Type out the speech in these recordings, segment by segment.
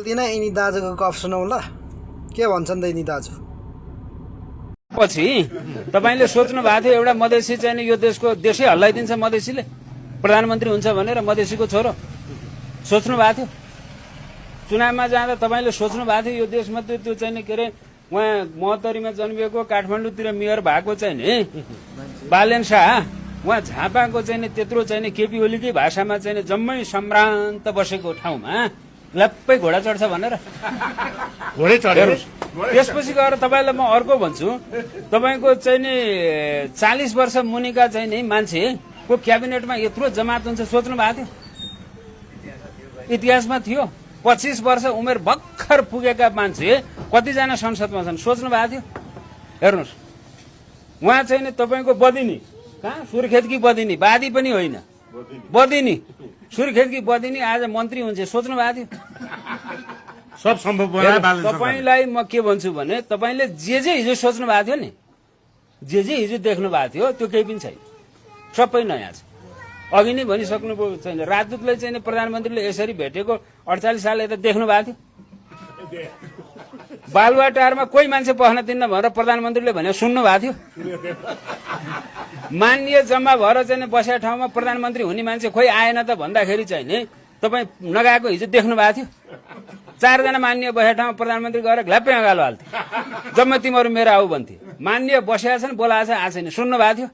दिन यिनी दाजुको गफ सुनौ ल के भन्छन् त यिनी दाजु पछि तपाईले सोच्नु भएको थियो एउटा मधेसी चाहिँ यो देशै हल्लाइदिन्छ मधेसीले प्रधानमन्त्री हुन्छ भनेर मधेसीको छोरो सोच्नु भएको थियो चुनावमा जाँदा तपाईले सोच्नु भएको थियो यो देशमा त्यो चाहिँ के अरे उहाँ महोत्तरीमा जन्मिएको काठमाडौँतिर मेयर भएको चाहिँ नि बालेन शाह उहाँ झापाको चाहिँ त्यत्रो चाहिँ केपी ओलीकै भाषामा चाहिँ जम्मै सम्भ्रान्त बसेको ठाउँमा लप्पै घोडा चढ्छ भनेर घोडै चढेर त्यसपछि गएर तपाईँलाई म अर्को भन्छु तपाईँको चाहिँ नि 40 वर्ष मुनिका चाहिँ नि मान्छेको क्याबिनेटमा यत्रो जमात हुन्छ सोच्नु भएको थियो इतिहासमा थियो 25 वर्ष उमेर भर्खर पुगेका मान्छे कतिजना संसदमा छन् सोच्नु भएको थियो हेर्नुहोस् उहाँ चाहिँ नि तपाईँको बदिनी कहाँ सुर्खेतकी बदिनी बादी पनि होइन बदिनी सुर्खेतकी बदिनी आज मन्त्री हुन्छ सोच्नु भएको थियो सब सम्भव बनाए बालन सरकार। तपाईलाई म के भन्छु भने तपाईले जे हिजो सोच्नु भएको थियो नि जे हिजो देख्नु भएको थियो त्यो केही पनि छैन सबै नयाँ छ अघि नै भनिसक्नु छैन राजदूतलाई चाहिँ प्रधानमन्त्रीले यसरी भेटेको 48 साल यता देख्नु भएको थियो बालुवाटारमा कोही मान्छे पस्न दिन्न भनेर प्रधानमन्त्रीले भने सुन्नु भएको थियो मान्य जम्मा भएर चाहिँ बसेका ठाउँमा प्रधानमन्त्री हुने मान्छे खोइ आएन त भन्दाखेरि चाहिँ नि तपाईँ नगएको हिजो देख्नु भएको थियो 4 जना मान्य बसेका ठाउँमा प्रधानमन्त्री गएर घ्ल्याप्पै अँगालो हाल्थे जम्मै तिमीहरू मेरो आऊ भन्थे मान्य बसेका छन् बोलाएको छ छैन सुन्नु भएको थियो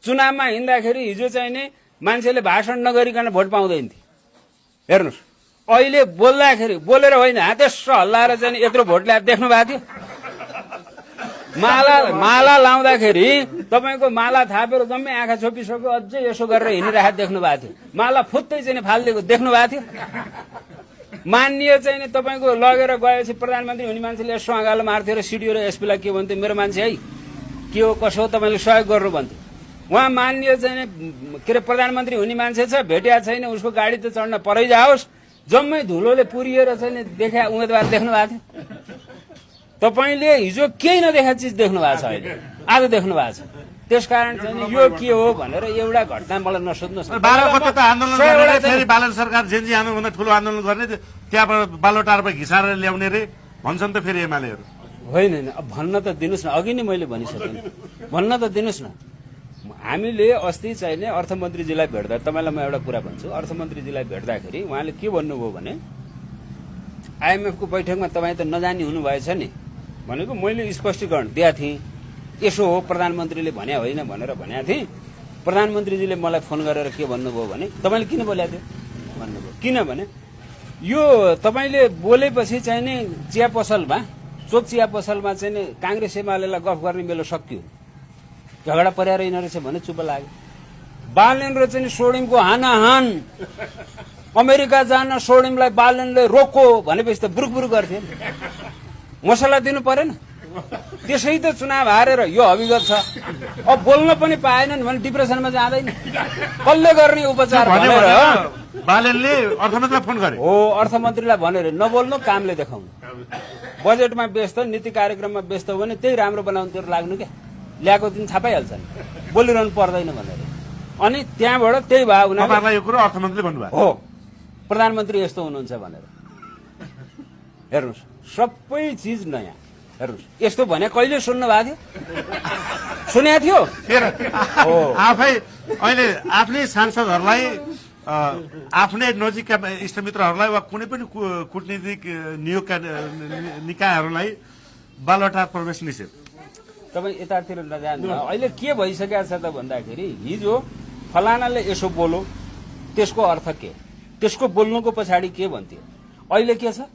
चुनावमा हिँड्दाखेरि हिजो चाहिँ नि मान्छेले भाषण नगरिकन भोट पाउँदैन थिए हेर्नुहोस् अहिले बोल्दाखेरि बोलेर होइन त्यसो हल्लाएर चाहिँ यत्रो भोट ल्याएर देख्नु भएको थियो माला लाउँदाखेरि तपाईँको माला थापेर जम्मै आँखा छोपिसक्यो अझै यसो गरेर हिँडिरहेको देख्नु भएको थियो माला फुत्तै चाहिँ फालिदिएको देख्नु भएको थियो मान्य चाहिँ नि तपाईँको लगेर गएपछि प्रधानमन्त्री हुने मान्छेले यसो अँगालो मार्थ्यो र सिडिओ र एसपीलाई के भन्थ्यो मेरो मान्छे है के हो कसो हो तपाईँले सहयोग गर्नु भन्थ्यो उहाँ मान्य चाहिँ के अरे प्रधानमन्त्री हुने मान्छे छ भेटिया छैन उसको गाडी त चढ्न परै जाओस् जम्मै धुलोले पुरिएर चाहिँ देखा उम्मेदवार देख्नु भएको थियो तपाईँले हिजो केही नदेखा चिज देख्नु भएको छ अहिले आज देख्नु भएको छ त्यसकारण चाहिँ यो के हो भनेर एउटा घटना मलाई नसोध्नुहोस् 12 गते त आन्दोलन गर्ने फेरि बालन सरकार जेन्जी आन्दोलनभन्दा ठुलो आन्दोलन गर्ने त्यहाँबाट बालोटारमा घिसारेर ल्याउने रे भन्छन् त फेरि एमालेहरू होइन अब भन्न त दिनुहोस् न अघि नै मैले भनिसकेँ भन्न त दिनुहोस् न हामीले अस्ति चाहिँ नि अर्थमन्त्रीजीलाई भेट्दा तपाईँलाई म एउटा कुरा भन्छु अर्थमन्त्रीजीलाई भेट्दाखेरि उहाँले के भन्नुभयो भने आइएमएफको बैठकमा तपाईँ त नजानी हुनुभएछ नि भनेको मैले स्पष्टीकरण दिएको थिएँ यसो हो प्रधानमन्त्रीले भने होइन भनेर भनेको थिएँ प्रधानमन्त्रीजीले मलाई फोन गरेर के भन्नुभयो भने तपाईँले किन बोलेको थियो भन्नुभयो किनभने यो तपाईँले बोलेपछि चाहिँ नि चिया पसलमा चोक चिया पसलमा चाहिँ नि काङ्ग्रेस एमालेलाई गफ गर्ने बेला सकियो झगडा परेर रहेन रहेछ भने चुप लाग्यो बालेन्द्र चाहिँ सोडिमको हानाहान अमेरिका जान सोडिमलाई बालेनले रोको भनेपछि त बुरुक गर्थे मसला दिनु परेन त्यसै त चुनाव हारेर यो अभिगत छ अब बोल्न पनि पाएनन् भने डिप्रेसनमा जाँदैन कसले गर्ने उपचार भनेर बालेनले अर्थमन्त्रीलाई फोन गरे हो अर्थमन्त्रीलाई भनेर नबोल्नु कामले देखाउनु बजेटमा व्यस्त नीति कार्यक्रममा व्यस्त हो भने त्यही राम्रो बनाउनुतिर लाग्नु क्या ल्याएको दिन छापाइहाल्छन् बोलिरहनु पर्दैन भनेर अनि त्यहाँबाट त्यही भयो उनीहरूलाई यो कुरो अर्थमन्त्रीले भन्नुभयो हो प्रधानमन्त्री यस्तो हुनुहुन्छ भनेर हेर्नुहोस् सबै चिज नयाँ हेर्नुहोस् यस्तो भने कहिले सुन्नु भएको थियो सुनेको थियो आफै अहिले आफ्नै सांसदहरूलाई आफ्नै नजिकका इष्टमित्रहरूलाई वा कुनै पनि कूटनीतिक निकायहरूलाई बालुवाटार प्रवेश निषेध तपाईँ यतातिर नजानु अहिले के भइसकेको छ त भन्दाखेरि हिजो फलानाले यसो बोलो त्यसको अर्थ के त्यसको बोल्नुको पछाडि के भन्थ्यो अहिले के छ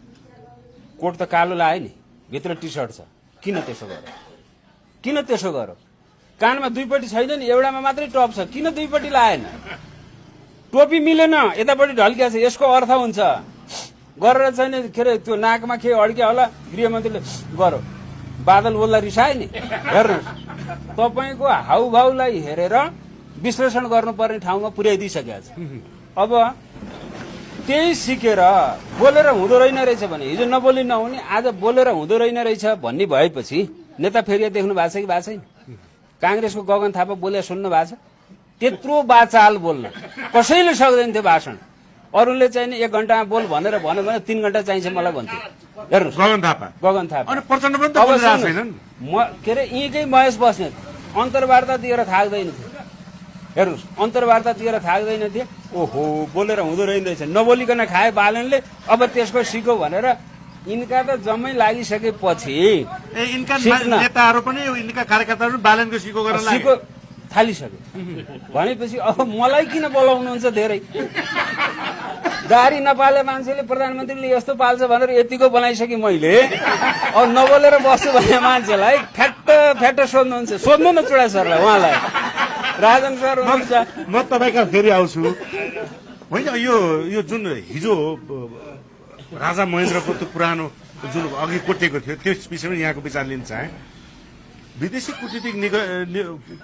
कोट त कालो लायो नि भित्र टी सर्ट छ किन त्यसो गर कानमा दुईपट्टि छैन नि एउटामा मात्रै टप छ किन दुईपट्टि लाएन टोपी मिलेन यतापट्टि ढल्किया छ यसको अर्थ हुन्छ गरेर चाहिँ के अरे त्यो नाकमा के अड्क्या होला गृहमन्त्रीले गरो बादल बोल्दा रिसाए नि हेर्नुहोस् तपाईँको हाउभाउलाई हेरेर विश्लेषण गर्नुपर्ने ठाउँमा पुर्याइदिइसकेको छ अब त्यही सिकेर बोलेर हुँदो रहेन रहेछ भने हिजो नबोली नहुने आज बोलेर हुँदो रहेन रहेछ भन्ने भएपछि नेता फेरि देख्नु भएको छ कि भएको छैन काङ्ग्रेसको गगन थापा बोले सुन्नु भएको छ त्यत्रो बाचाल बोल्न कसैले सक्दैन थियो भाषण अरूले चाहिँ नि 1 घण्टामा बोल भनेर भन्यो भने 3 घण्टा चाहिन्छ मलाई भन्थ्यो हेर्नुहोस् गगन थापा गगन थापा अनि प्रचण्ड पनि त अब बोलिरहेको सुन्नुहोस्, छैनन् के अरे यहीँकै महेश बस्नेत अन्तर्वार्ता दिएर थाक्दैन थियो हेर्नुहोस् अन्तर्वार्ता दिएर थाक्दैन थिए ओहो बोलेर हुँदो रहेछ नबोलिकन खाए बालनले अब त्यसको सिको भनेर यिनका त जम्मै लागिसकेपछि ए यिनका सिक्न। नेताहरू पनि यिनका कार्यकर्ताहरू पनि बालनको सिको गर्न लागे सिको थालिसक्यो भनेपछि अब मलाई किन बोलाउनुहुन्छ धेरै दारी नपाले मान्छेले प्रधानमन्त्रीले यस्तो पाल्छ भनेर यतिको बनाइसकेँ मैले अब नबोलेर बस्छु भन्ने मान्छेलाई फ्याट्ट सोध्नुहुन्छ सोध्नु न चुडा सरलाई उहाँलाई राजन सर हुनुहुन्छ म तपाईँका फेरि आउँछु होइन यो जुन हिजो राजा महेन्द्रको त्यो पुरानो जुन अघि कोटिएको थियो त्यस विषयमा यहाँको विचार लिन चाहे विदेशी कूटनीतिक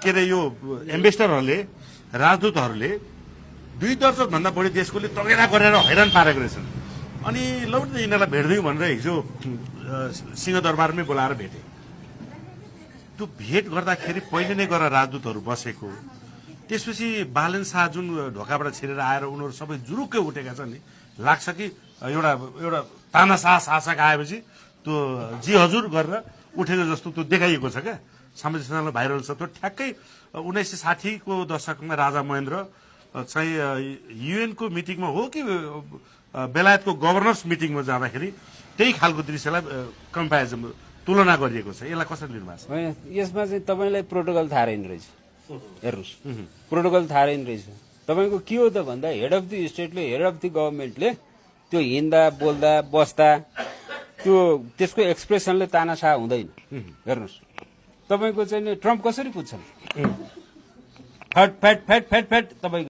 के अरे यो एम्बेसडरहरूले राजदूतहरूले 2 दर्जन भन्दा बढी देशकोले तगेरा गरेर हैरान पारेको रहेछन् अनि लौ न यिनीहरूलाई भेट्दैछौँ भनेर हिजो सिंहदरबारमै बोलाएर भेटे त्यो भेट गर्दाखेरि पहिले नै गरेर राजदूतहरू बसेको त्यसपछि बालन शाह जुन ढोकाबाट छिरेर आएर उनीहरू सबै जुरुक्कै उठेका छन् नि लाग्छ कि एउटा तानाशाह शासक आएपछि त्यो जी हजुर गरेर उठेको जस्तो त्यो देखाइएको छ क्या सामाजिक सञ्जालमा भाइरल छ त्यो ठ्याक्कै 1960 को दशकमा राजा महेन्द्र चाहिँ युएनको मिटिङमा हो कि बेलायतको गभर्नर्स मिटिङमा जाँदाखेरि त्यही खालको दृश्यलाई कम्पेरिजन तुलना गरिएको छ यसलाई कसरी लिनु भएको छ होइन यसमा चाहिँ तपाईँलाई प्रोटोकल थाहा रहेन रहेछ हेर्नुहोस् प्रोटोकल थाहा रहेन रहेछ तपाईँको के हो त भन्दा हेड अफ दि स्टेटले हेड अफ दि गभर्मेन्टले त्यो हिँड्दा बोल्दा बस्दा त्यसको एक्सप्रेसनले तानाशाह हुँदैन हेर्नुहोस् तपाईँको चाहिँ ट्रम्प कसरी पुग्छन् fat fat fat fat fat तपाईँको